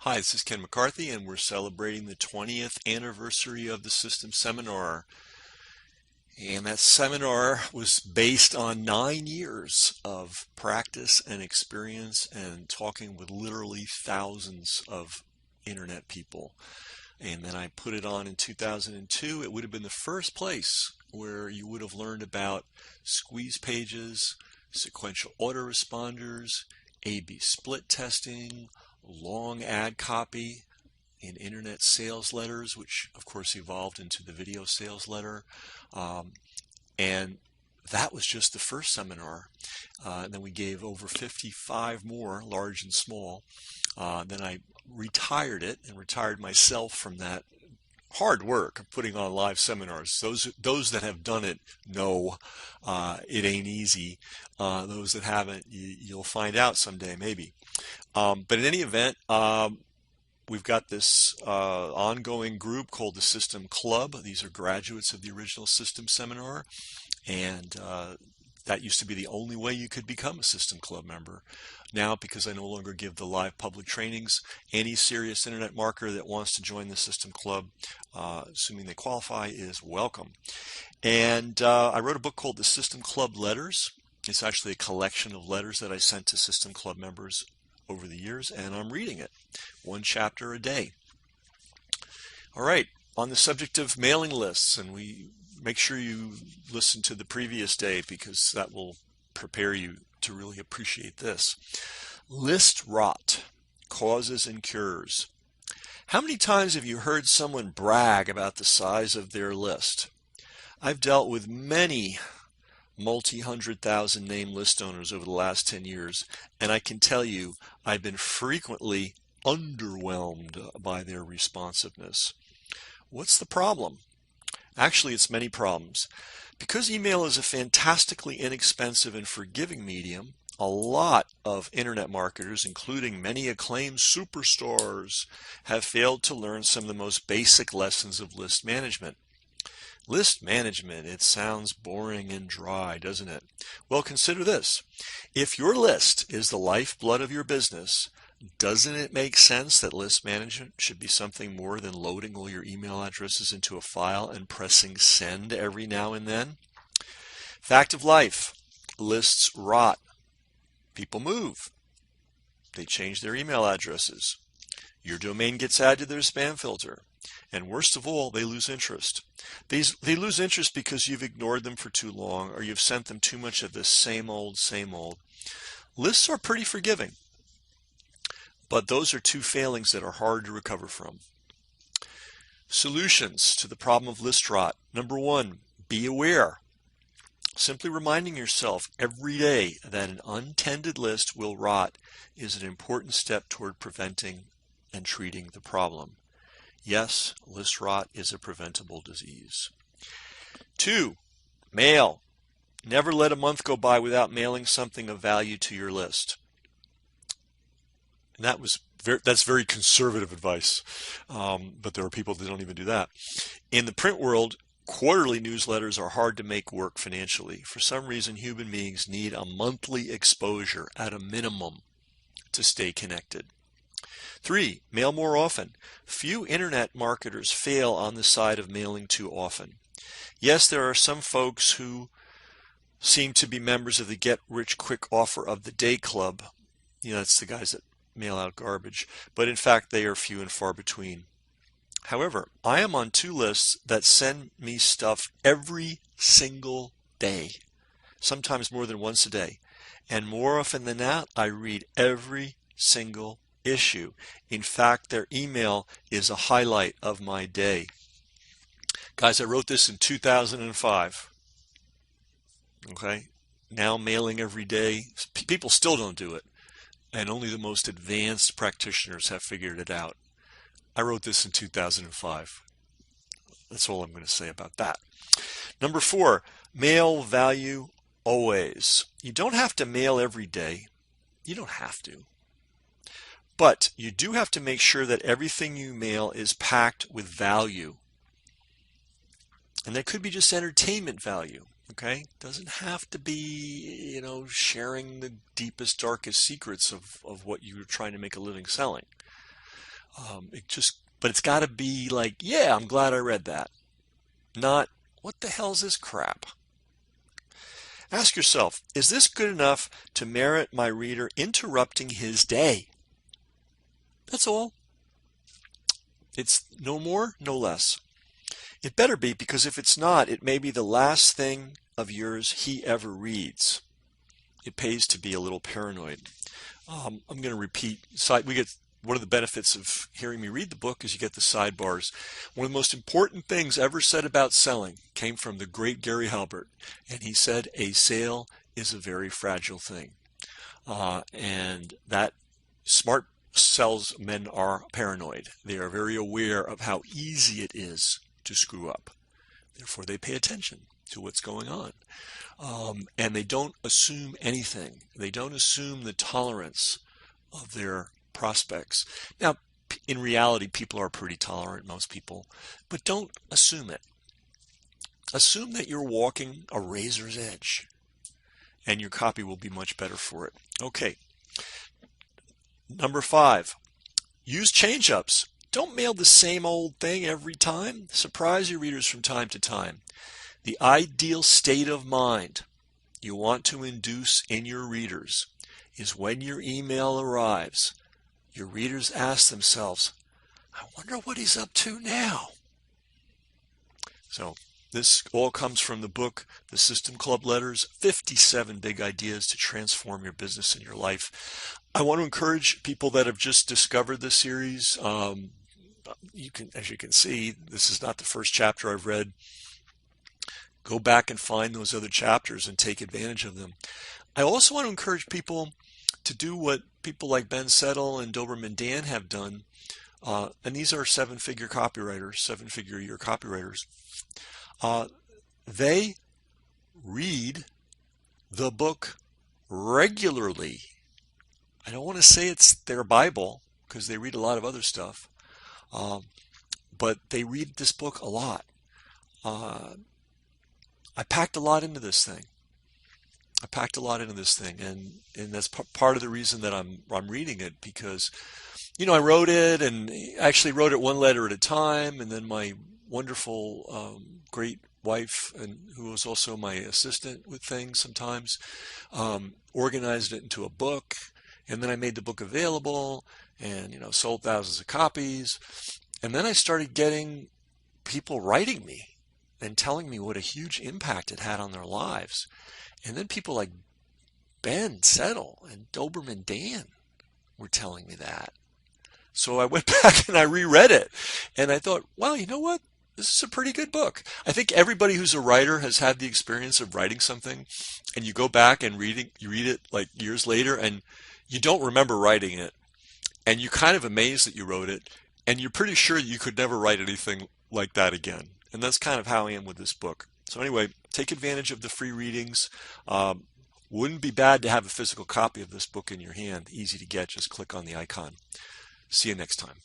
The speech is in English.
Hi, this is Ken McCarthy, and we're celebrating the 20th anniversary of the System Seminar. And that seminar was based on 9 years of practice and experience and talking with literally thousands of internet people. And then I put it on in 2002. It would have been the first place where you would have learned about squeeze pages, sequential autoresponders, A/B split testing, long ad copy in internet sales letters, which of course evolved into the video sales letter. Um, and that was just the first seminar. And then we gave over 55 more, large and small. Then I retired it and retired myself from that hard work of putting on live seminars. Those that have done it know it ain't easy. Those that haven't, you'll find out someday maybe. But in any event, we've got this ongoing group called the System Club. These are graduates of the original System Seminar, and that used to be the only way you could become a System Club member. Now, because I no longer give the live public trainings, any serious internet marketer that wants to join the System Club, assuming they qualify, is welcome. And I wrote a book called The System Club Letters. It's actually a collection of letters that I sent to System Club members over the years, and I'm reading it, one chapter a day. All right, on the subject of mailing lists, and we make sure you listen to the previous day because that will prepare you to really appreciate this. List rot, causes and cures. How many times have you heard someone brag about the size of their list? I've dealt with many multi-100,000 name list owners over the last 10 years, and I can tell you I've been frequently underwhelmed by their responsiveness. What's the problem? Actually, it's many problems. Because email is a fantastically inexpensive and forgiving medium, a lot of internet marketers, including many acclaimed superstars, have failed to learn some of the most basic lessons of list management. List management, it sounds boring and dry, doesn't it? Well, consider this. If your list is the lifeblood of your business, doesn't it make sense that list management should be something more than loading all your email addresses into a file and pressing send every now and then? Fact of life, lists rot. People move. They change their email addresses. Your domain gets added to their spam filter. And worst of all, they lose interest. They lose interest because you've ignored them for too long or you've sent them too much of the same old, same old. Lists are pretty forgiving, but those are two failings that are hard to recover from. Solutions to the problem of list rot. Number one, be aware. Simply reminding yourself every day that an untended list will rot is an important step toward preventing and treating the problem. Yes, list rot is a preventable disease. 2, mail. Never let a month go by without mailing something of value to your list. And that's very conservative advice, but there are people that don't even do that. In the print world, quarterly newsletters are hard to make work financially. For some reason, human beings need a monthly exposure at a minimum to stay connected. 3, mail more often. Few internet marketers fail on the side of mailing too often. Yes, there are some folks who seem to be members of the get-rich-quick offer of the day club. That's the guys that mail out garbage. But in fact, they are few and far between. However, I am on 2 lists that send me stuff every single day, sometimes more than once a day. And more often than not, I read every single issue. In fact, their email is a highlight of my day. Guys, I wrote this in 2005. Okay? Now mailing every day. People still don't do it. And only the most advanced practitioners have figured it out. I wrote this in 2005. That's all I'm going to say about that. Number 4, mail value always. You don't have to mail every day. You don't have to. But you do have to make sure that everything you mail is packed with value. And that could be just entertainment value. Okay? Doesn't have to be, sharing the deepest, darkest secrets of what you're trying to make a living selling. But it's got to be like, yeah, I'm glad I read that. Not, what the hell's this crap? Ask yourself, is this good enough to merit my reader interrupting his day? That's all. It's no more, no less. It better be, because if it's not, it may be the last thing of yours he ever reads. It pays to be a little paranoid. I'm going to repeat. We get one of the benefits of hearing me read the book is you get the sidebars. One of the most important things ever said about selling came from the great Gary Halbert, and he said a sale is a very fragile thing, and that smart salesmen are paranoid. They are very aware of how easy it is to screw up. Therefore, they pay attention to what's going on. And they don't assume anything. They don't assume the tolerance of their prospects. Now, in reality, people are pretty tolerant, most people, but don't assume it. Assume that you're walking a razor's edge, and your copy will be much better for it. Okay. Number 5, use change-ups. Don't mail the same old thing every time. Surprise your readers from time to time. The ideal state of mind you want to induce in your readers is when your email arrives, your readers ask themselves, I wonder what he's up to now. So this all comes from the book, The System Club Letters, 57 Big Ideas to Transform Your Business and Your Life. I want to encourage people that have just discovered this series. As you can see, this is not the first chapter I've read. Go back and find those other chapters and take advantage of them. I also want to encourage people to do what people like Ben Settle and Doberman Dan have done. And these are seven-figure copywriters, seven-figure-a-year copywriters. They read the book regularly. I don't want to say it's their Bible, because they read a lot of other stuff. But they read this book a lot. I packed a lot into this thing. And that's part of the reason that I'm reading it, because, I wrote it, and actually wrote it one letter at a time, and then my wonderful, great wife, and who was also my assistant with things sometimes, organized it into a book, and then I made the book available, and sold thousands of copies, and then I started getting people writing me and telling me what a huge impact it had on their lives. And then people like Ben Settle and Doberman Dan were telling me that. So I went back and I reread it. And I thought, wow, you know what? This is a pretty good book. I think everybody who's a writer has had the experience of writing something, and you go back and you read it like years later, and you don't remember writing it. And you're kind of amazed that you wrote it. And you're pretty sure you could never write anything like that again. And that's kind of how I am with this book. So anyway, take advantage of the free readings. Wouldn't be bad to have a physical copy of this book in your hand. Easy to get. Just click on the icon. See you next time.